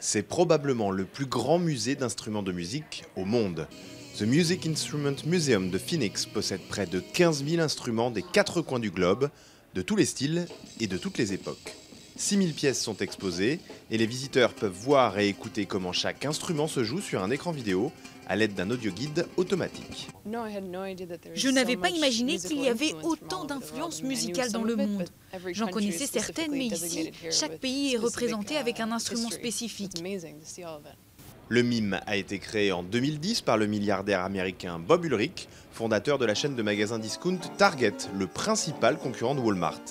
C'est probablement le plus grand musée d'instruments de musique au monde. The Music Instrument Museum de Phoenix possède près de 15 000 instruments des 4 coins du globe, de tous les styles et de toutes les époques. 6 000 pièces sont exposées et les visiteurs peuvent voir et écouter comment chaque instrument se joue sur un écran vidéo à l'aide d'un audioguide automatique. Je n'avais pas imaginé qu'il y avait autant d'influences musicales dans le monde. J'en connaissais certaines, mais ici, chaque pays est représenté avec un instrument spécifique. Le mime a été créé en 2010 par le milliardaire américain Bob Ulrich, fondateur de la chaîne de magasins discount Target, le principal concurrent de Walmart.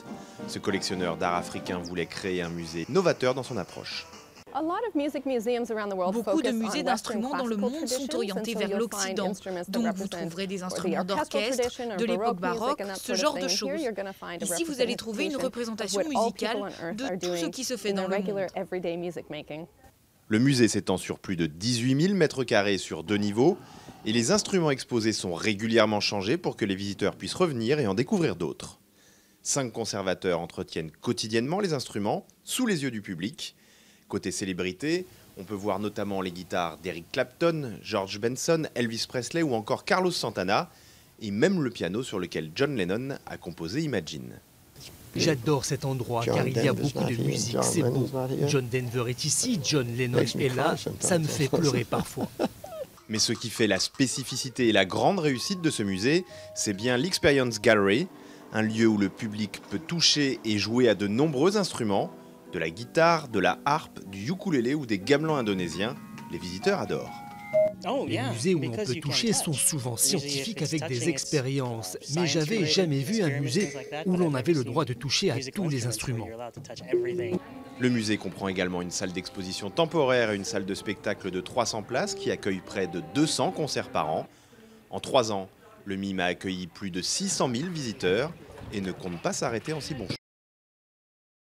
Ce collectionneur d'art africain voulait créer un musée novateur dans son approche. Beaucoup de musées d'instruments dans le monde sont orientés vers l'Occident, donc vous trouverez des instruments d'orchestre, de l'époque baroque, ce genre de choses. Ici, vous allez trouver une représentation musicale de tout ce qui se fait dans le monde. Le musée s'étend sur plus de 18 000 mètres carrés sur 2 niveaux et les instruments exposés sont régulièrement changés pour que les visiteurs puissent revenir et en découvrir d'autres. 5 conservateurs entretiennent quotidiennement les instruments sous les yeux du public. Côté célébrité, on peut voir notamment les guitares d'Eric Clapton, George Benson, Elvis Presley ou encore Carlos Santana, et même le piano sur lequel John Lennon a composé Imagine. J'adore cet endroit car il y a beaucoup de musique, c'est beau. John Denver est ici, John Lennon est là, ça me fait pleurer parfois. Mais ce qui fait la spécificité et la grande réussite de ce musée, c'est bien l'Experience Gallery, un lieu où le public peut toucher et jouer à de nombreux instruments, de la guitare, de la harpe, du ukulélé ou des gamelans indonésiens. Les visiteurs adorent. Les musées où on peut toucher sont souvent scientifiques avec des expériences, mais j'avais jamais vu un musée où l'on avait le droit de toucher à tous les instruments. Le musée comprend également une salle d'exposition temporaire et une salle de spectacle de 300 places qui accueille près de 200 concerts par an. En 3 ans, le MIME a accueilli plus de 600 000 visiteurs et ne compte pas s'arrêter en si bon chemin.